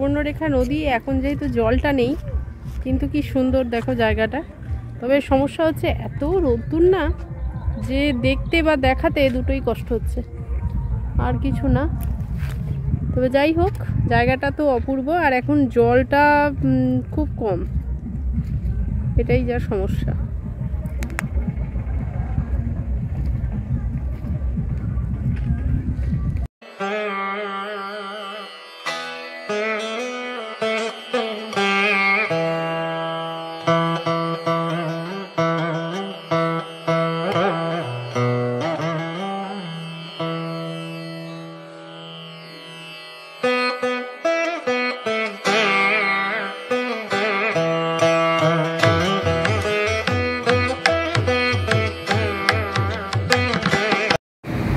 সুবর্ণরেখা নদী, এখন যেহেতু জলটা নেই, কিন্তু কি সুন্দর দেখো জায়গাটা। তবে সমস্যা হচ্ছে এত রোদ্দুর না, যে দেখতে বা দেখাতে দুটোই কষ্ট হচ্ছে, আর কিছু না। তবে যাই হোক, জায়গাটা তো অপূর্ব, আর এখন জলটা খুব কম, এটাই যা সমস্যা।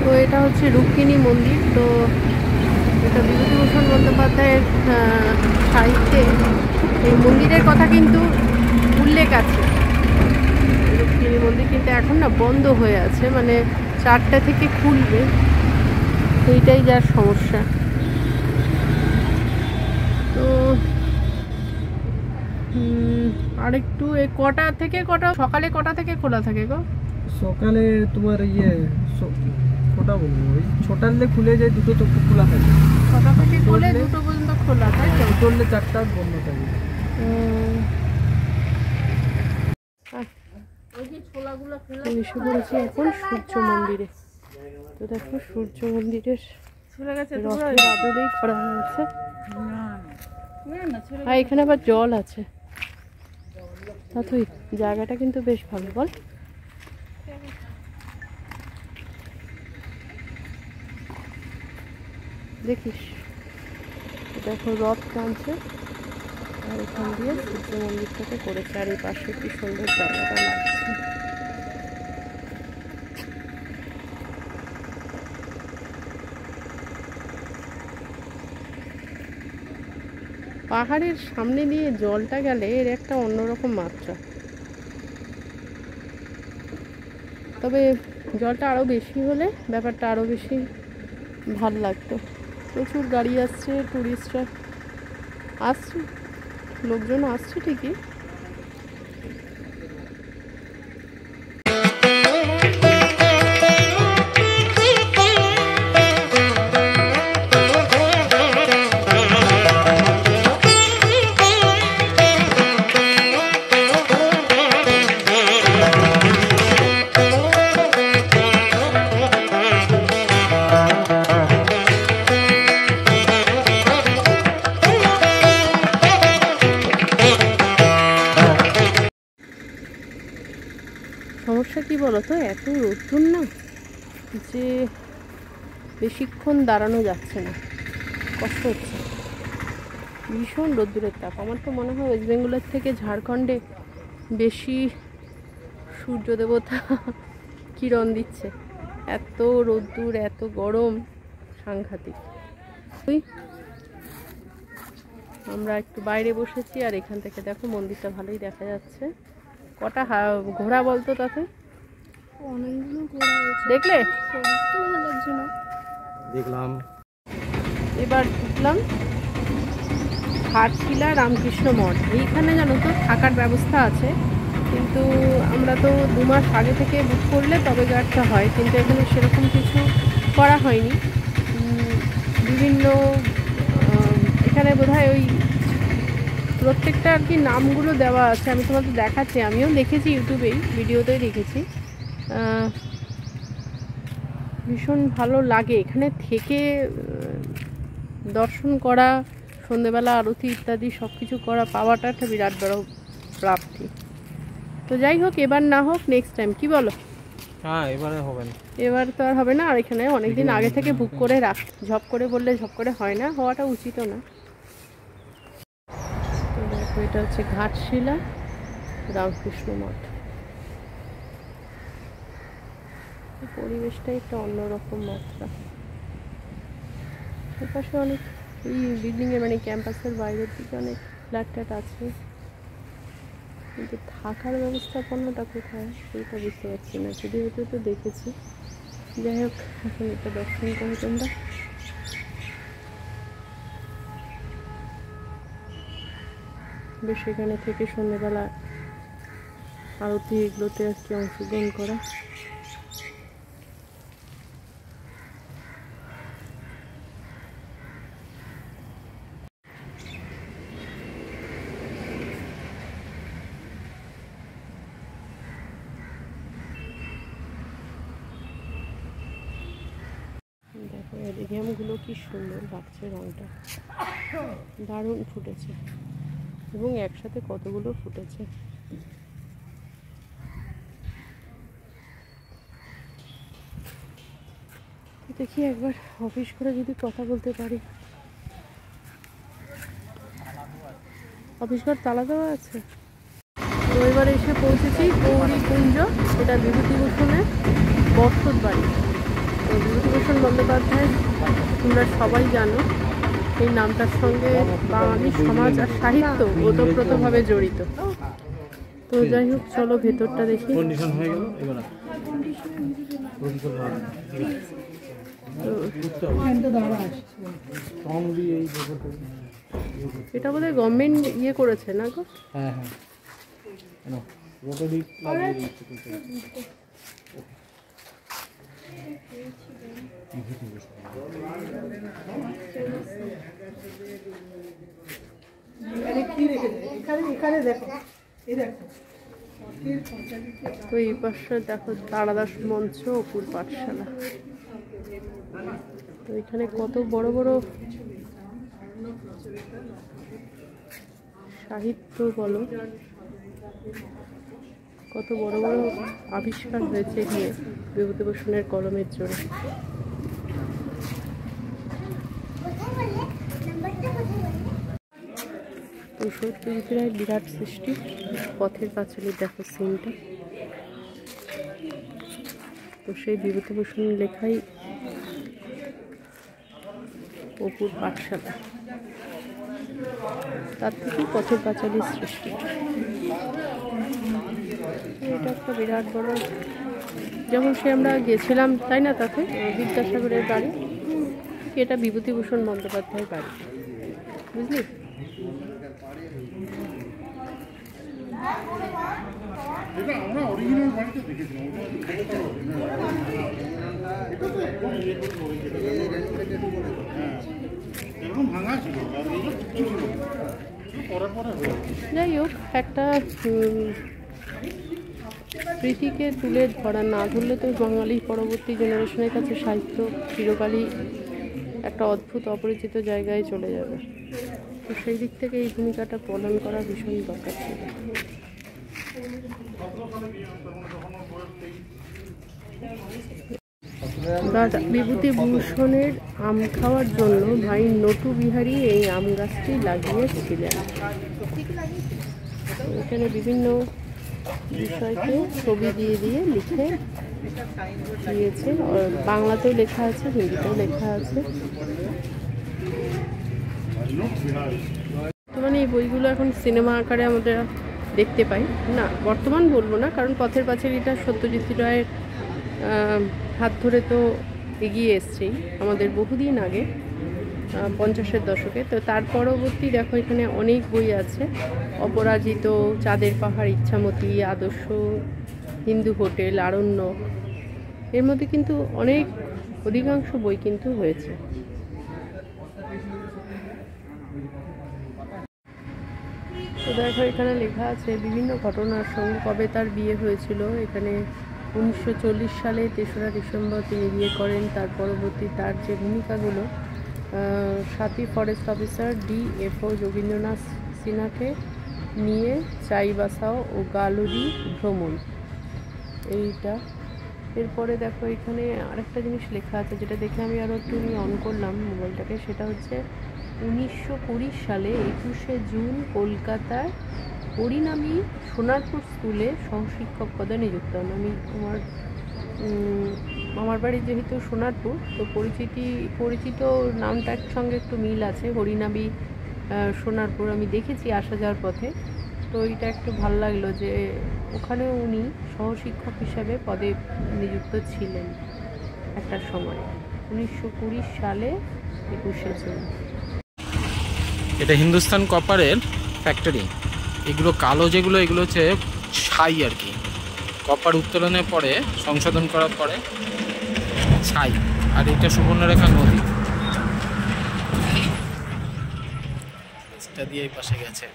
তো এটা হচ্ছে রুক্মিণী মন্দির। তো এটা বিভূতিভূষণ বন্দ্যোপাধ্যায়ের সাহিত্যে এই মন্দিরের কথা কিন্তু উল্লেখ আছে। রুক্মিণী মন্দির কিন্তু এখন না বন্ধ হয়ে আছে, মানে 4টা থেকে খুলবে, এইটাই যার সমস্যা। তো আরেকটু এই কটা থেকে কটা, সকালে কটা থেকে খোলা থাকে গো? সকালে তোমার কটা বলবো, ওই 6টার দিকে খুলে যায়, 2টো তো খোলা থাকে। 6টা থেকে খুলে 2টো পর্যন্ত খোলা, তাই তো? চললে 4টা বন্ধ থাকে। এসে পড়েছি এখন সূর্য মন্দিরে। তো দেখো সূর্য মন্দিরের রথের আদলেই করা হয়েছে, আর এখানে আবার জল আছে। তা তুই জায়গাটা কিন্তু বেশ ভালো, বল? দেখিস, দেখো রথ টানছে, আর এখান দিয়ে সূর্য মন্দিরটাকে করেছে, আর এই পাশে কি সুন্দর জায়গাটা লাগছে। পাহাড়ের সামনে দিয়ে জলটা গেলে এর একটা অন্যরকম মাত্রা। তবে জলটা আরও বেশি হলে ব্যাপারটা আরও বেশি ভাল লাগতো। প্রচুর গাড়ি আসছে, টুরিস্টরা আসছে, লোকজন আসছে ঠিকই। সমস্যা কি বলতো, এত রোদ্দুর না, যে বেশিক্ষণ দাঁড়ানো যাচ্ছে না, কষ্ট হচ্ছে, ভীষণ রোদ্দুরের তাপ। আমার তো মনে হয় ওয়েস্ট বেঙ্গলের থেকে ঝাড়খণ্ডে বেশি সূর্য দেবতা কিরণ দিচ্ছে, এত রোদ্দুর, এত গরম, সাংঘাতিক। আমরা একটু বাইরে বসেছি, আর এখান থেকে দেখো মন্দিরটা ভালোই দেখা যাচ্ছে। কটা ঘোড়া বলতো তাতে? অনেকগুলো ঘোড়া হয়েছে, দেখলে? দেখলাম। এবার ঢুকলাম ঘাটশিলা রামকৃষ্ণ মঠ। এইখানে জানো তো থাকার ব্যবস্থা আছে, কিন্তু আমরা তো 2 মাস আগে থেকে বুক করলে তবে গাড়টা হয়, কিন্তু এখানে সেরকম কিছু করা হয়নি। বিভিন্ন এখানে বোধহয় ওই প্রত্যেকটা আর কি নামগুলো দেওয়া আছে, আমি তোমাদের দেখাচ্ছি, আমিও দেখেছি ইউটিউবেই, ভিডিওতেই দেখেছি। ভীষণ ভালো লাগে এখানে থেকে দর্শন করা, সন্ধেবেলা আরতি ইত্যাদি সব কিছু করা, পাওয়াটা একটা বিরাট বড় প্রাপ্তি। তো যাই হোক, এবার না হোক নেক্সট টাইম, কি বলো? হ্যাঁ, এবারে হবে না, এবার তো আর হবে না। আর এখানে অনেকদিন আগে থেকে বুক করে রাখ, ঝপ করে বললে ঝপ করে হয় না, হওয়াটা উচিতও না। তো দেখো এটা হচ্ছে ঘাটশিলা রামকৃষ্ণ মঠ। পরিবেশটা একটা অন্যরকম মাত্রা। এপাশে অনেক এই বিল্ডিংয়ে, মানে ক্যাম্পাসের বাইরের দিকে অনেক ফ্ল্যাট ট্যাট আছে, কিন্তু থাকার ব্যবস্থাপনাটা কোথায় সেইটা বুঝতে পারছি না। ভিডিওতে তো দেখেছি। যাই হোক, এখন এটা দর্শন করি তোমরা। বেশ এখানে থেকে সন্ধ্যেবেলা আরতি এগুলোতে আর কি অংশগ্রহণ করা। দেখো এরিয়ামগুলো কি সুন্দর লাগছে, রংটা দারুণ ফুটেছে এবং একসাথে কতগুলো ফুটেছে। দেখি একবার অফিস করে যদি কথা বলতে পারি। অফিস ঘর তালা দেওয়া আছে। তো এবার এসে পৌঁছেছি গৌরী কুঞ্জ, এটা বিভূতিভূষণের বর্ষদ বাড়ি। তো বিভূতিভূষণ বন্দ্যোপাধ্যায় তোমরা সবাই জানো, এই নামটার সঙ্গে বাঙালি সমাজ আর সাহিত্য ওতপ্রোতভাবে জড়িত। তো যাই হোক, চলো ভেতরটা দেখি। এটা বোধহয় গভর্নমেন্ট ইয়ে করেছে না গো? হ্যাঁ হ্যাঁ, তো এই পাশে দেখো তারাদাস মঞ্চ, অপুর পাঠশালা। তো এখানে কত বড় বড় সাহিত্য বলো, কত বড় বড় আবিষ্কার হয়েছে এখানে বিভূতিভূষণের কলমের জোরে। তো সত্যজিৎ রায়ের বিরাট সৃষ্টি পথের পাঁচালী, দেখো সিনটা। তো সেই বিভূতিভূষণ লেখাই অপুর পাঠশালা, তার থেকেই পথের পাঁচালীর সৃষ্টি। এটা একটা বিরাট বড়, যেমন সে আমরা গেছিলাম তাই না, তাতে বিদ্যাসাগরের বাড়ি, এটা বিভূতিভূষণ বন্দ্যোপাধ্যায়ের বাড়ি, বুঝলি? যাই হোক, একটা স্মৃতিকে তুলে ধরা, না ধরলে তো বাঙালি পরবর্তী জেনারেশনের কাছে সাহিত্য চিরকালই একটা অদ্ভুত অপরিচিত জায়গায় চলে যাবে। তো সেই দিক থেকে এই ভূমিকাটা পালন করা ভীষণ দরকার ছিল। বিভূতিভূষণের আম খাওয়ার জন্য ভাই নটু বিহারী এই আম গাছটি লাগিয়েছিলেন। এখানে বিভিন্ন বিষয়কে ছবি দিয়ে দিয়ে লিখে দিয়েছে, বাংলাতেও লেখা আছে, হিন্দিতেও লেখা আছে। বর্তমানে এই বইগুলো এখন সিনেমা আকারে আমাদের দেখতে পাই না, বর্তমান বলবো না, কারণ পথের পাঁচালীটা সত্যজিৎ রায়ের হাত ধরে তো এগিয়ে এসছেই আমাদের বহুদিন আগে, 50-এর দশকে। তো তার পরবর্তী দেখো এখানে অনেক বই আছে, অপরাজিত, চাঁদের পাহাড়, ইচ্ছামতি, আদর্শ, হিন্দু হোটেল, আরণ্যক, এর মধ্যে কিন্তু অধিকাংশ বই কিন্তু হয়েছে। তো দেখো এখানে লেখা আছে বিভিন্ন ঘটনার সঙ্গে কবে তার বিয়ে হয়েছিল। এখানে 1940 সালে 3রা ডিসেম্বর তিনি বিয়ে করেন। তার পরবর্তী তার যে ভূমিকাগুলো, সাথী ফরেস্ট অফিসার DFO যোগীন্দ্রনাথ সিনহাকে নিয়ে চাইবাসাও ও গালুরি ভ্রমণ, এইটা। এরপরে দেখো এখানে আরেকটা জিনিস লেখা আছে, যেটা দেখে আমি আরও একটু অন করলাম মোবাইলটাকে, সেটা হচ্ছে 1920 সালে 21শে জুন কলকাতায় পরিণামী সোনারপুর স্কুলে সহশিক্ষক পদে নিযুক্ত হন। আমার বাড়ি যেহেতু সোনারপুর, তো পরিচিত নামটার সঙ্গে একটু মিল আছে, হরিনাবি সোনারপুর আমি দেখেছি আসা যাওয়ার পথে। তো এটা একটু ভালো লাগলো যে ওখানে উনি সহশিক্ষক হিসাবে পদে নিযুক্ত ছিলেন একটা সময়, 1920 সালে 21শে জুন। এটা হিন্দুস্তান কপারের ফ্যাক্টরি। এগুলো কালো যেগুলো, এগুলো হচ্ছে ছাই আর কি। কপার উত্তোলনের পরে, সংশোধন করার পরে ছাই। আর এটা সুবর্ণরেখা নদী, এটা দিয়ে এই পাশে গেছে।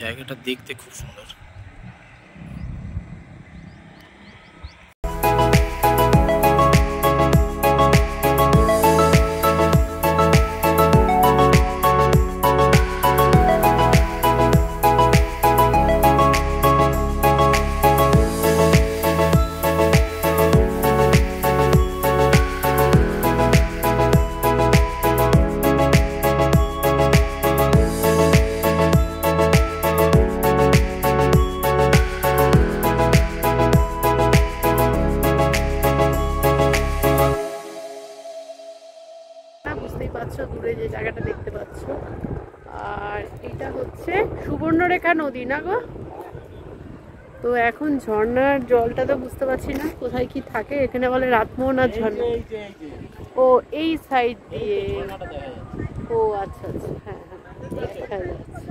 জায়গাটা দেখতে খুব সুন্দর। বুঝতেই পারছো দূরে যে জায়গাটা দেখতে পাচ্ছ, আর এটা হচ্ছে সুবর্ণরেখা নদী না গো। তো এখন ঝর্ণার জলটা তো বুঝতে পারছি না কোথায় কি থাকে। এখানে বলে রাতমোহনার ঝর্ণা। ও এই সাইড দিয়ে। ও আচ্ছা আচ্ছা, হ্যাঁ হ্যাঁ দেখা যাচ্ছে।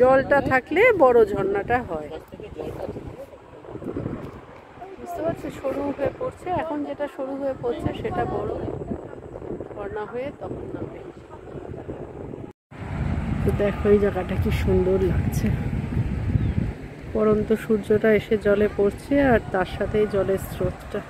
জলটা থাকলে বড় ঝর্ণাটা হয়। বুঝতে পারছি সরু হয়ে পড়ছে, এখন যেটা সরু হয়ে পড়ছে সেটা বড় ঝর্ণা হয়ে তখন নামে। তো দেখো এই জায়গাটা কি সুন্দর লাগছে। পরন্ত সূর্যটা এসে জলে পড়ছে আর তার সাথেই জলের স্রোতটা।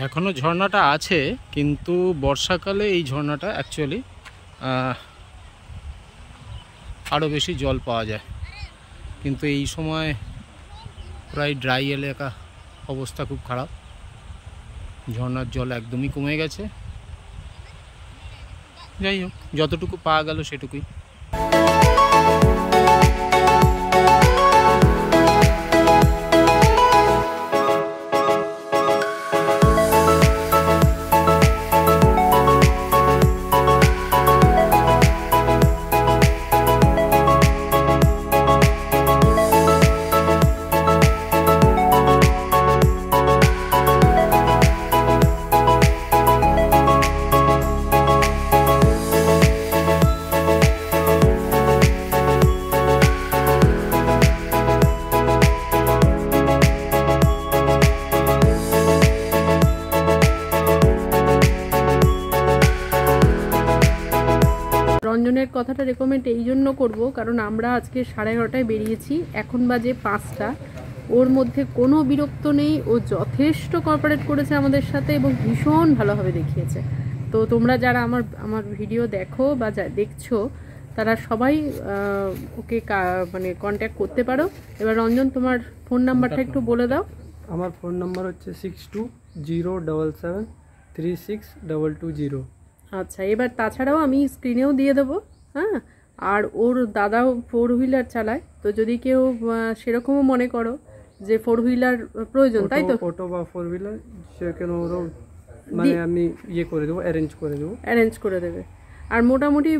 এখনও ঝর্ণাটা আছে, কিন্তু বর্ষাকালে এই ঝর্ণাটা অ্যাকচুয়ালি আরও বেশি জল পাওয়া যায়। কিন্তু এই সময় প্রায় ড্রাই এলাকা, অবস্থা খুব খারাপ। ঝর্ণার জল একদমই কমে গেছে। যাই হোক, যতটুকু পাওয়া গেল সেটুকুই। রঞ্জনের কথাটা রেকমেন্ড এই জন্য করব কারণ আমরা আজকে 11:30টায় বেরিয়েছি, এখন বাজে 5টা। ওর মধ্যে কোনো বিরক্ত নেই, ও যথেষ্ট কোঅপারেট করেছে আমাদের সাথে এবং ভীষণ ভালোভাবে দেখিয়েছে। তো তোমরা যারা আমার ভিডিও দেখো বা দেখছো তারা সবাই ওকে মানে কন্ট্যাক্ট করতে পারো। এবার রঞ্জন তোমার ফোন নাম্বারটা একটু বলে দাও। আমার ফোন নাম্বার হচ্ছে 6207736220। আচ্ছা, এবার তাছাড়াও আমি স্ক্রিনেও দিয়ে দেবো। হ্যাঁ, আর ওর দাদাও 4 হুইলার চালায়, তো যদি কেউ সেরকমও মনে করো যে 4 হুইলার প্রয়োজন, তাই তো? অটো বা 4 হুইলার সেখানে ওরও মানে আমি ইয়ে করে দেবো, অ্যারেঞ্জ করে দেবো। অ্যারেঞ্জ করে দেবে। আর মোটামুটি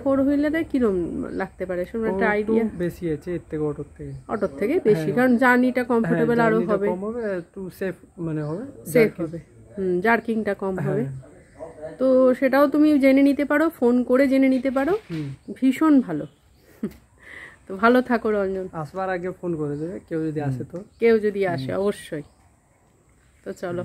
4 হুইলারে কিরম লাগতে পারে সেরকম একটা একটু আইডিয়া? বেশি আছে এর থেকে, অটোর থেকে। অটোর থেকে বেশি, কারণ জার্নিটা কমফোর্টেবল আরো জার্নিটা হবে, কম হবে, একটু সেফ মানে হবে, সেফ হবে, জার্কিংটা কম হবে। হ্যাঁ। তো সেটাও তুমি জেনে নিতে পারো, ফোন করে জেনে নিতে পারো, ভীষণ ভালো। তো ভালো থাকো রঞ্জন, আসবার আগে ফোন করে দেবে কেউ যদি আসে তো। কেউ যদি আসে অবশ্যই। তো চলো।